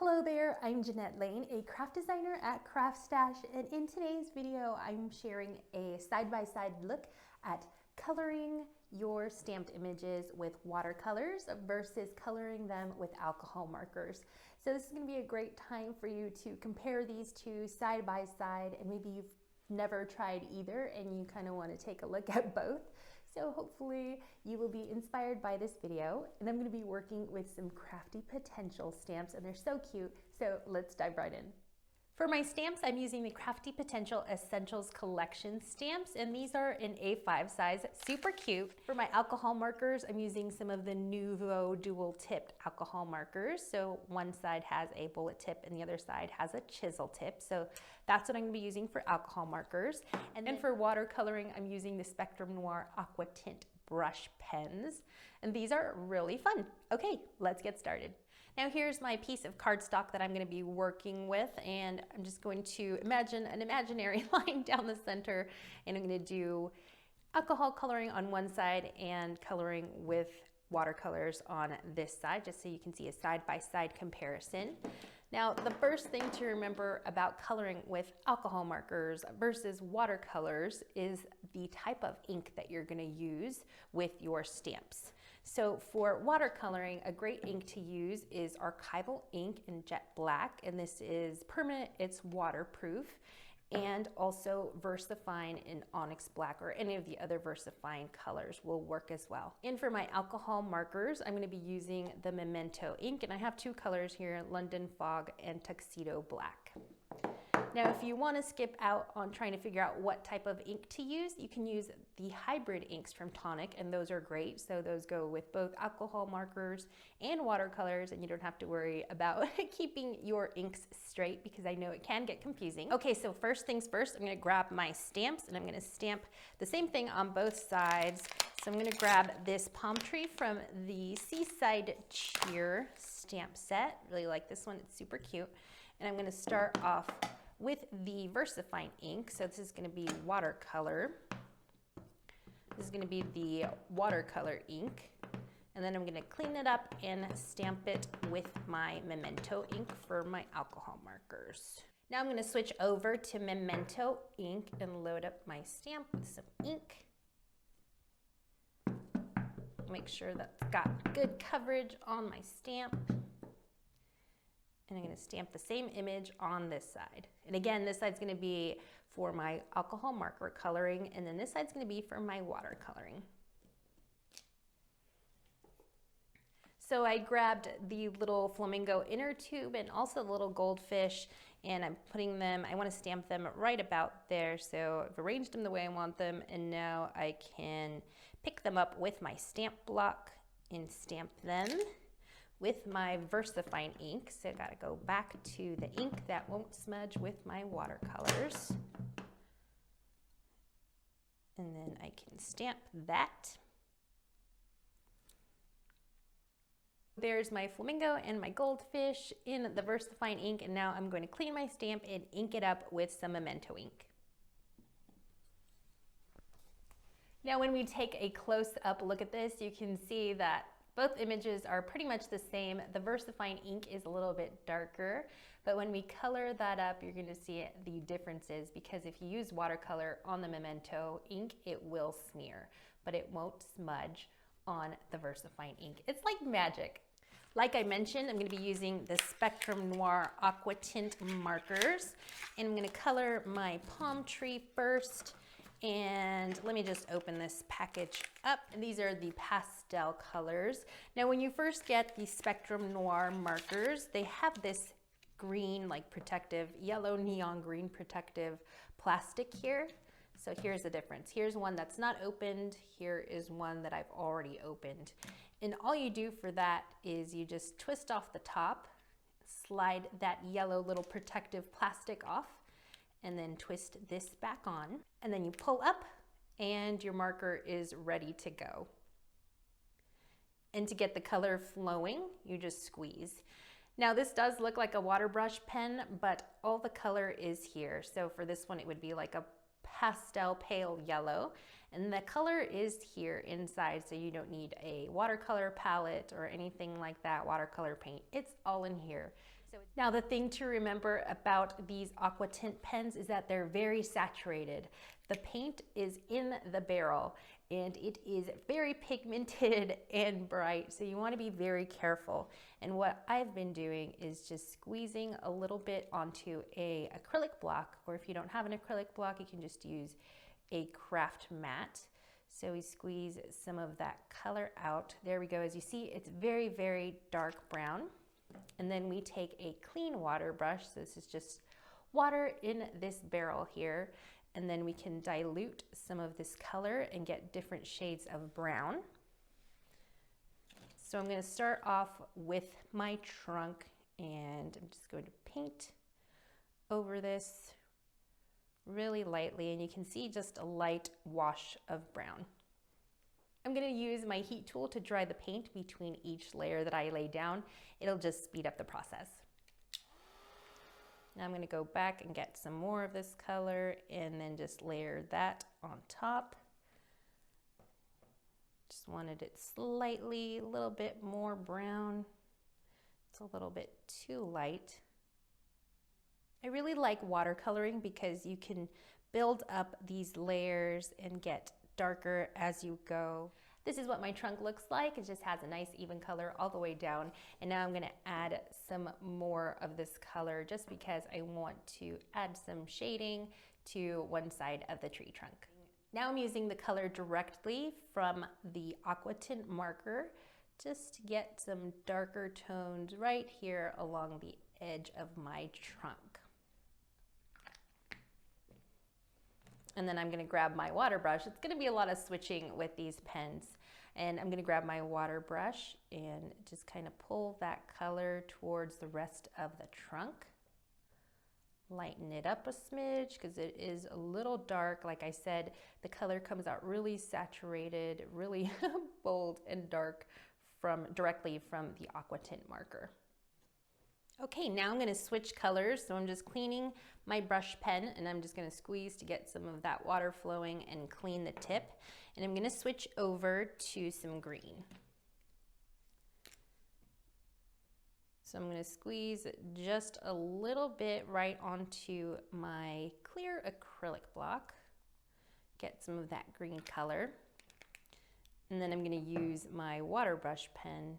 Hello there, I'm Janette Lane, a craft designer at CraftStash, and in today's video I'm sharing a side-by-side look at coloring your stamped images with watercolors versus coloring them with alcohol markers. So this is going to be a great time for you to compare these two side by side, and maybe you've never tried either and you kind of want to take a look at both. So hopefully you will be inspired by this video, and I'm going to be working with some Crafty Potential stamps, and they're so cute. So let's dive right in. For my stamps, I'm using the Crafty Potential Essentials Collection stamps, and these are in A5 size, super cute. For my alcohol markers, I'm using some of the Nuvo dual tipped alcohol markers. So one side has a bullet tip and the other side has a chisel tip. So that's what I'm gonna be using for alcohol markers. And then for watercoloring, I'm using the Spectrum Noir Aquatint brush pens, and these are really fun. Okay, let's get started. Now here's my piece of cardstock that I'm going to be working with, and I'm just going to imagine an imaginary line down the center, and I'm going to do alcohol coloring on one side and coloring with watercolors on this side, just so you can see a side-by-side comparison. Now, the first thing to remember about coloring with alcohol markers versus watercolors is the type of ink that you're going to use with your stamps. So for watercoloring, a great ink to use is archival ink in jet black, and this is permanent, it's waterproof, and also VersaFine in onyx black, or any of the other VersaFine colors will work as well. And for my alcohol markers, I'm going to be using the Memento ink, and I have two colors here, London Fog and Tuxedo Black. Now, if you want to skip out on trying to figure out what type of ink to use, you can use the hybrid inks from Tonic, and those are great. So those go with both alcohol markers and watercolors, and you don't have to worry about keeping your inks straight, because I know it can get confusing. Okay, so first things first, I'm going to grab my stamps, and I'm going to stamp the same thing on both sides. So I'm going to grab this palm tree from the Seaside Cheer stamp set. Really like this one, it's super cute. And I'm going to start off with the VersaFine ink. So this is going to be watercolor. This is going to be the watercolor ink. And then I'm going to clean it up and stamp it with my Memento ink for my alcohol markers. Now I'm going to switch over to Memento ink and load up my stamp with some ink. Make sure that's got good coverage on my stamp. And I'm going to stamp the same image on this side. And again, this side's going to be for my alcohol marker coloring, and then this side's going to be for my watercoloring. So I grabbed the little flamingo inner tube and also the little goldfish, and I'm putting them, I want to stamp them right about there. So I've arranged them the way I want them, and now I can pick them up with my stamp block and stamp them with my VersaFine ink. So I gotta go back to the ink that won't smudge with my watercolors. And then I can stamp that. There's my flamingo and my goldfish in the VersaFine ink, and now I'm going to clean my stamp and ink it up with some Memento ink. Now when we take a close-up look at this, you can see that both images are pretty much the same. The VersaFine ink is a little bit darker, but when we color that up, you're going to see the differences, because if you use watercolor on the Memento ink, it will smear, but it won't smudge on the VersaFine ink. It's like magic. Like I mentioned, I'm going to be using the Spectrum Noir Aquatint Markers, and I'm going to color my palm tree first. And let me just open this package up. And these are the pastel colors. Now, when you first get the Spectrum Noir markers, they have this green, like protective, yellow neon green protective plastic here. So here's the difference. Here's one that's not opened. Here is one that I've already opened. And all you do for that is you just twist off the top, slide that yellow little protective plastic off, and then twist this back on, and then you pull up and your marker is ready to go. And to get the color flowing, you just squeeze. Now this does look like a water brush pen, but all the color is here. So for this one, it would be like a pastel pale yellow, and the color is here inside, so you don't need a watercolor palette or anything like that, watercolor paint. It's all in here. Now the thing to remember about these Aquatint pens is that they're very saturated. The paint is in the barrel and it is very pigmented and bright, so you want to be very careful. And what I've been doing is just squeezing a little bit onto a acrylic block, or if you don't have an acrylic block, you can just use a craft mat. So we squeeze some of that color out. There we go. As you see, it's very, very dark brown. And then we take a clean water brush. So this is just water in this barrel here. And then we can dilute some of this color and get different shades of brown. So I'm going to start off with my trunk, and I'm just going to paint over this really lightly, and you can see just a light wash of brown. I'm going to use my heat tool to dry the paint between each layer that I lay down. It'll just speed up the process. Now I'm going to go back and get some more of this color and then just layer that on top. Just wanted it slightly, a little bit more brown. It's a little bit too light. I really like watercoloring because you can build up these layers and get darker as you go. This is what my trunk looks like. It just has a nice even color all the way down. And now I'm going to add some more of this color just because I want to add some shading to one side of the tree trunk. Now I'm using the color directly from the Aquatint marker just to get some darker tones right here along the edge of my trunk. And then I'm going to grab my water brush. It's going to be a lot of switching with these pens. And I'm going to grab my water brush and just kind of pull that color towards the rest of the trunk. Lighten it up a smidge because it is a little dark. Like I said, the color comes out really saturated, really bold and dark directly from the Aquatint marker. Okay, now I'm going to switch colors. So I'm just cleaning my brush pen and I'm just going to squeeze to get some of that water flowing and clean the tip. And I'm going to switch over to some green. So I'm going to squeeze just a little bit right onto my clear acrylic block. Get some of that green color. And then I'm going to use my water brush pen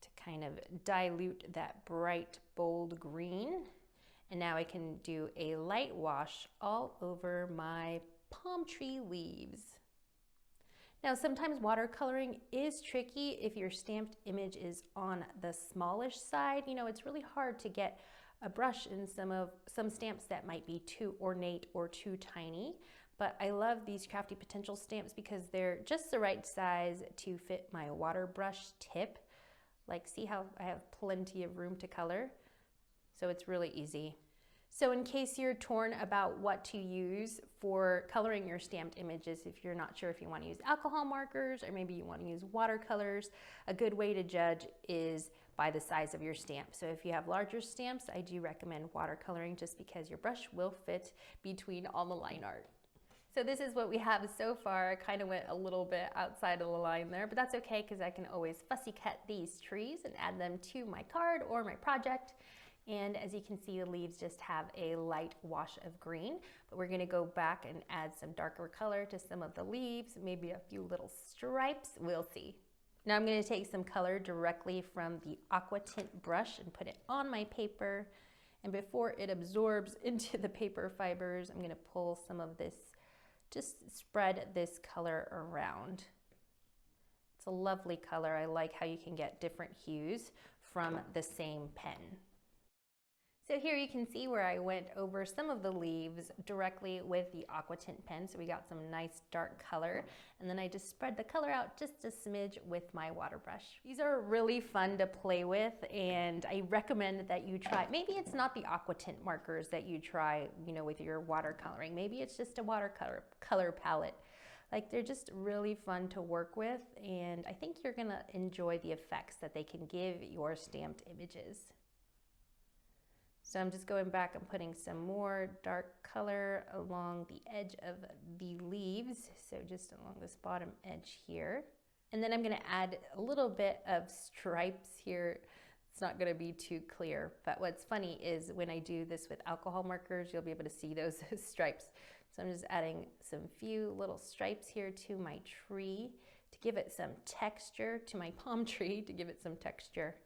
to kind of dilute that bright, bold green. And now I can do a light wash all over my palm tree leaves. Now, sometimes watercoloring is tricky if your stamped image is on the smallish side. You know, it's really hard to get a brush in some stamps that might be too ornate or too tiny. But I love these Crafty Potential stamps because they're just the right size to fit my water brush tip. Like, see how I have plenty of room to color? So it's really easy. So in case you're torn about what to use for coloring your stamped images, if you're not sure if you want to use alcohol markers or maybe you want to use watercolors, a good way to judge is by the size of your stamp. So if you have larger stamps, I do recommend watercoloring just because your brush will fit between all the line art. So this is what we have so far. I kind of went a little bit outside of the line there, but that's okay because I can always fussy cut these trees and add them to my card or my project. And as you can see, the leaves just have a light wash of green, but we're gonna go back and add some darker color to some of the leaves, maybe a few little stripes, we'll see. Now I'm gonna take some color directly from the Aquatint brush and put it on my paper. And before it absorbs into the paper fibers, I'm gonna pull some of this, just spread this color around. It's a lovely color. I like how you can get different hues from the same pen. So here you can see where I went over some of the leaves directly with the Aquatint pen. So we got some nice dark color. And then I just spread the color out just a smidge with my water brush. These are really fun to play with, and I recommend that you try. Maybe it's not the Aquatint markers that you try, with your watercoloring. Maybe it's just a watercolor palette. Like, they're just really fun to work with, and I think you're gonna enjoy the effects that they can give your stamped images. So I'm just going back and putting some more dark color along the edge of the leaves. So just along this bottom edge here. And then I'm gonna add a little bit of stripes here. it's not going to be too clear. But what's funny is when I do this with alcohol markers, you'll be able to see those stripes. So I'm just adding some few little stripes here to my tree to give it some texture, to my palm tree to give it some texture.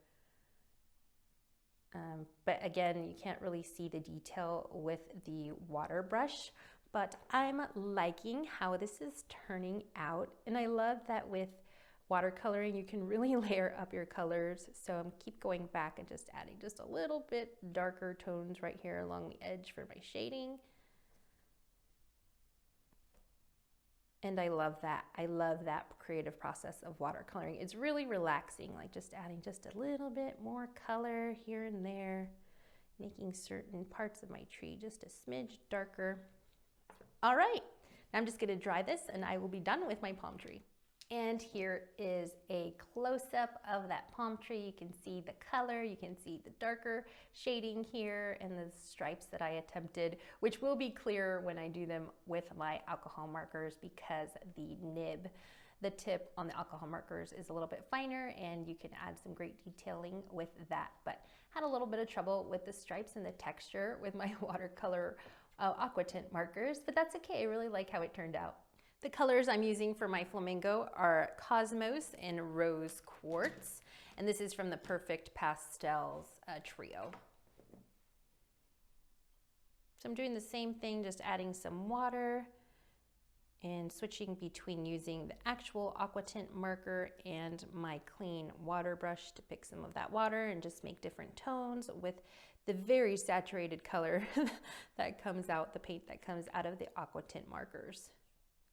But again, you can't really see the detail with the water brush, but I'm liking how this is turning out. And I love that with watercoloring, you can really layer up your colors. So I'm keep going back and just adding just a little bit darker tones right here along the edge for my shading. And I love that. I love that creative process of watercoloring. It's really relaxing, like just adding just a little bit more color here and there, making certain parts of my tree just a smidge darker. All right, now I'm just gonna dry this and I will be done with my palm tree. And here is a close-up of that palm tree. You can see the color, you can see the darker shading here and the stripes that I attempted, which will be clearer when I do them with my alcohol markers because the nib, the tip on the alcohol markers is a little bit finer and you can add some great detailing with that. But had a little bit of trouble with the stripes and the texture with my watercolor Aquatint markers, but that's okay. I really like how it turned out. The colors I'm using for my flamingo are Cosmos and Rose Quartz, and this is from the Perfect Pastels trio. So I'm doing the same thing, just adding some water and switching between using the actual Aquatint marker and my clean water brush to pick some of that water and just make different tones with the very saturated color that comes out, the paint that comes out of the Aquatint markers.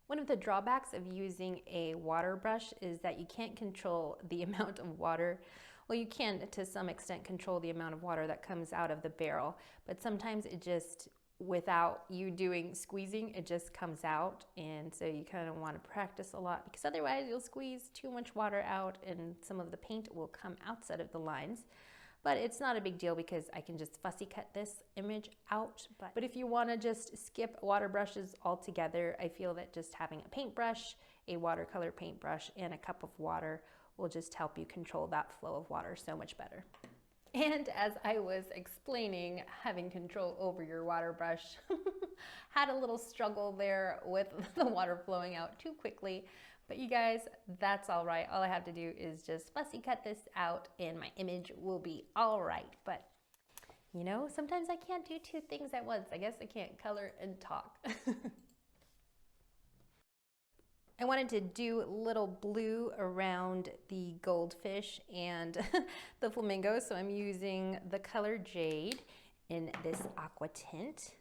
One of the drawbacks of using a water brush is that you can't control the amount of water. Well, you can to some extent control the amount of water that comes out of the barrel, but sometimes it just, without you doing squeezing, it just comes out. And so you kind of want to practice a lot because otherwise you'll squeeze too much water out and some of the paint will come outside of the lines. But it's not a big deal because I can just fussy cut this image out. But if you want to just skip water brushes altogether, I feel that just having a paintbrush, a watercolor paintbrush, and a cup of water will just help you control that flow of water so much better. And as I was explaining, having control over your water brush, had a little struggle there with the water flowing out too quickly. But you guys, that's all right. All I have to do is just fussy cut this out and my image will be all right. But you know, sometimes I can't do two things at once. I guess I can't color and talk. I wanted to do a little blue around the goldfish and the flamingo. So I'm using the color Jade in this aqua tint.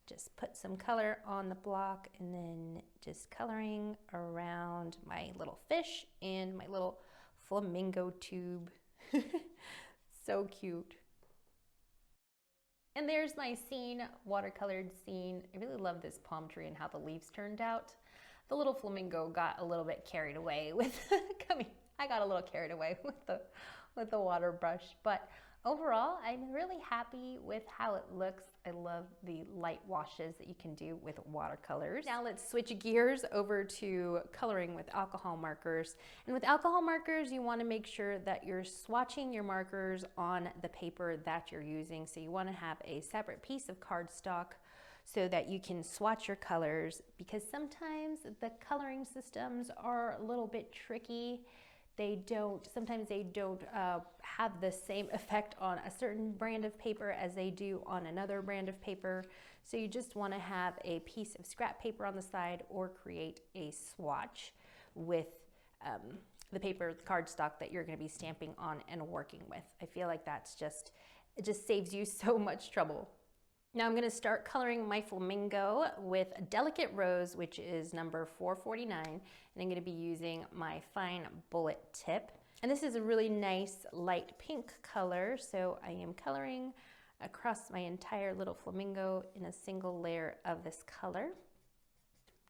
Just put some color on the block and then just coloring around my little fish and my little flamingo tube. So cute. And there's my scene, watercolored scene. I really love this palm tree and how the leaves turned out. The little flamingo got a little bit carried away with I got a little carried away with the water brush, but overall, I'm really happy with how it looks. I love the light washes that you can do with watercolors. Now let's switch gears over to coloring with alcohol markers. And with alcohol markers, you want to make sure that you're swatching your markers on the paper that you're using. So you want to have a separate piece of cardstock so that you can swatch your colors, because sometimes the coloring systems are a little bit tricky. Sometimes they don't have the same effect on a certain brand of paper as they do on another brand of paper. So you just want to have a piece of scrap paper on the side or create a swatch with the paper, the cardstock that you're going to be stamping on and working with. I feel like it just saves you so much trouble. Now I'm going to start coloring my flamingo with Delicate Rose, which is number 449, and I'm going to be using my fine bullet tip. And this is a really nice light pink color, so I am coloring across my entire little flamingo in a single layer of this color.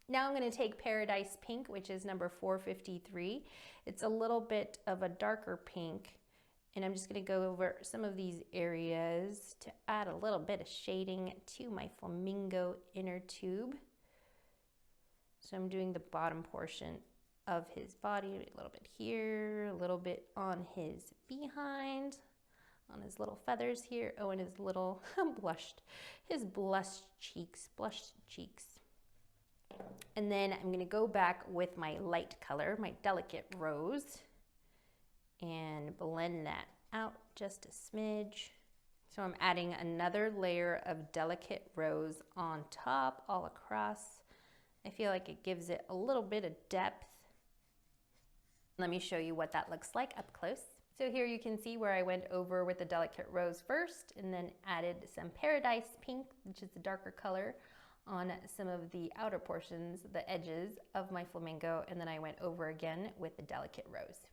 Now I'm going to take Paradise Pink, which is number 453. It's a little bit of a darker pink. And I'm just going to go over some of these areas to add a little bit of shading to my flamingo inner tube. So I'm doing the bottom portion of his body, a little bit here, a little bit on his behind, on his little feathers here. Oh, and his little blushed cheeks. And then I'm gonna go back with my light color, my delicate rose, and blend that out just a smidge. So I'm adding another layer of delicate rose on top, all across. I feel like it gives it a little bit of depth. Let me show you what that looks like up close. So here you can see where I went over with the delicate rose first and then added some Paradise Pink, which is the darker color, on some of the outer portions, the edges of my flamingo, and then I went over again with the delicate rose.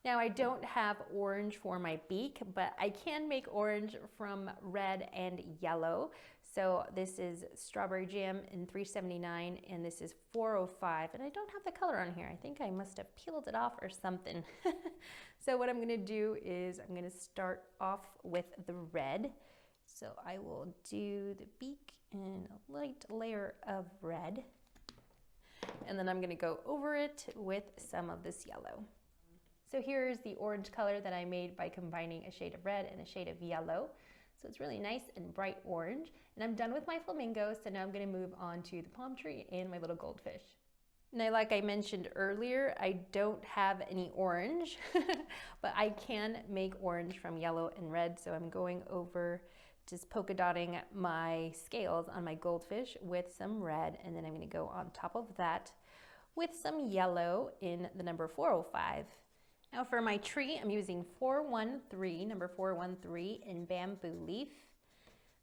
Now I don't have orange for my beak, but I can make orange from red and yellow. So this is Strawberry Jam in 379 and this is 405, and I don't have the color on here. I think I must have peeled it off or something. So what I'm gonna do is I'm gonna start off with the red. So I will do the beak and a light layer of red, and then I'm gonna go over it with some of this yellow. So here's the orange color that I made by combining a shade of red and a shade of yellow. So it's really nice and bright orange. And I'm done with my flamingo, so now I'm gonna move on to the palm tree and my little goldfish. Now, like I mentioned earlier, I don't have any orange, but I can make orange from yellow and red. So I'm going over, just polka dotting my scales on my goldfish with some red, and then I'm gonna go on top of that with some yellow in the number 405. Now for my tree, I'm using 413, number 413 in Bamboo Leaf.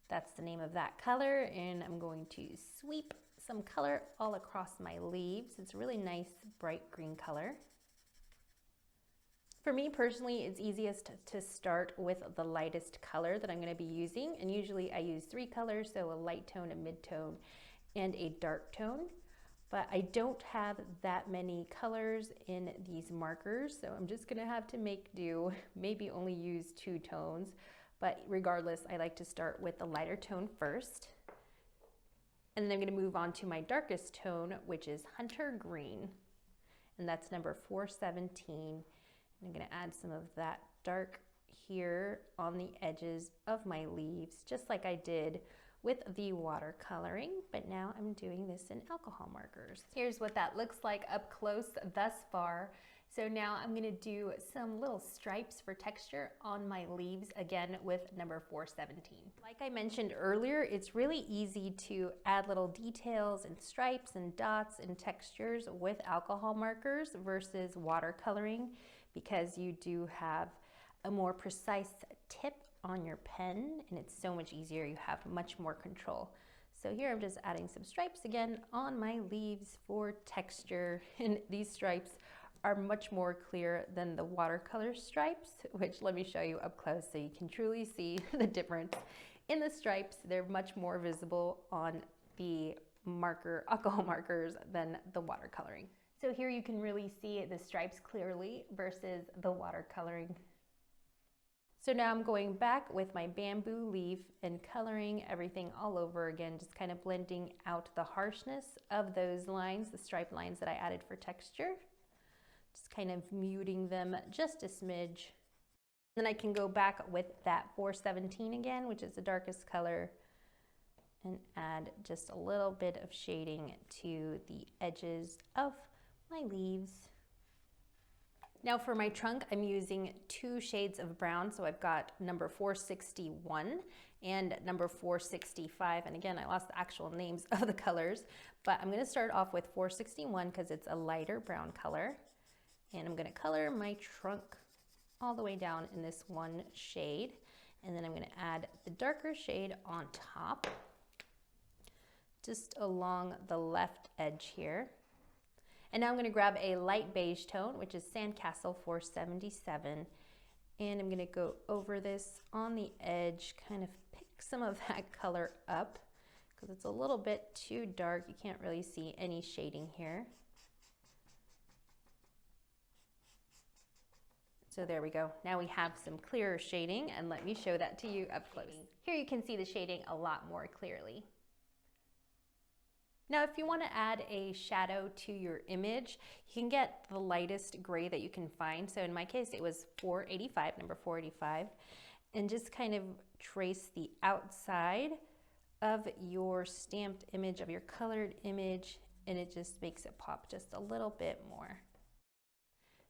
That's the name of that color, and I'm going to sweep some color all across my leaves. It's a really nice bright green color. For me personally, it's easiest to start with the lightest color that I'm going to be using, and usually I use 3 colors, so a light tone, a mid-tone, and a dark tone. But I don't have that many colors in these markers, so I'm just gonna have to make do, maybe only use 2 tones. But regardless, I like to start with the lighter tone first. And then I'm gonna move on to my darkest tone, which is Hunter Green. And that's number 417. And I'm gonna add some of that dark here on the edges of my leaves, just like I did with the watercoloring, but now I'm doing this in alcohol markers. Here's what that looks like up close thus far. So now I'm gonna do some little stripes for texture on my leaves, again with number 417. Like I mentioned earlier, it's really easy to add little details and stripes and dots and textures with alcohol markers versus watercoloring, because you do have a more precise tip on your pen, and it's so much easier. You have much more control. So here I'm just adding some stripes again on my leaves for texture, and these stripes are much more clear than the watercolor stripes, which let me show you up close so you can truly see the difference in the stripes. They're much more visible on the alcohol markers than the watercoloring. So here you can really see the stripes clearly versus the watercoloring. So now I'm going back with my bamboo leaf and coloring everything all over again, just kind of blending out the harshness of those lines, the stripe lines that I added for texture. Just kind of muting them just a smidge. Then I can go back with that 417 again, which is the darkest color, and add just a little bit of shading to the edges of my leaves. Now for my trunk, I'm using 2 shades of brown. So I've got number 461 and number 465. And again, I lost the actual names of the colors, but I'm gonna start off with 461 because it's a lighter brown color. And I'm gonna color my trunk all the way down in this one shade. And then I'm gonna add the darker shade on top, just along the left edge here. And now I'm going to grab a light beige tone, which is Sandcastle 477, and I'm going to go over this on the edge, kind of pick some of that color up because it's a little bit too dark. You can't really see any shading here. So there we go. Now we have some clearer shading, and let me show that to you up close. Here you can see the shading a lot more clearly. Now, if you want to add a shadow to your image, you can get the lightest gray that you can find. So in my case, it was 485, number 485, and just kind of trace the outside of your stamped image, of your colored image, and it just makes it pop just a little bit more.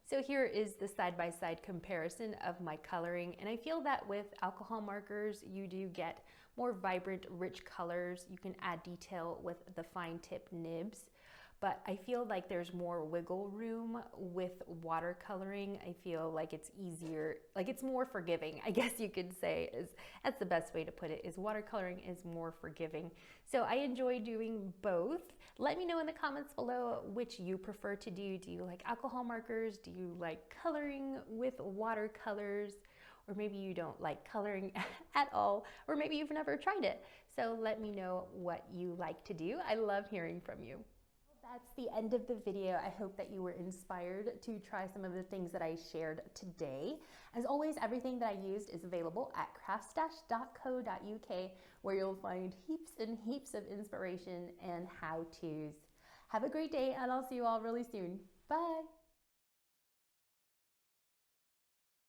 So here is the side-by-side comparison of my coloring, and I feel that with alcohol markers, you do get more vibrant, rich colors. You can add detail with the fine tip nibs, but I feel like there's more wiggle room with watercoloring. I feel like it's easier, like it's more forgiving, I guess you could say. That's the best way to put it, is watercoloring is more forgiving. So I enjoy doing both. Let me know in the comments below which you prefer to do. Do you like alcohol markers? Do you like coloring with watercolors? Or maybe you don't like coloring at all, or maybe you've never tried it. So let me know what you like to do. I love hearing from you. That's the end of the video. I hope that you were inspired to try some of the things that I shared today. As always, everything that I used is available at craftstash.co.uk, where you'll find heaps and heaps of inspiration and how-tos. Have a great day, and I'll see you all really soon. Bye.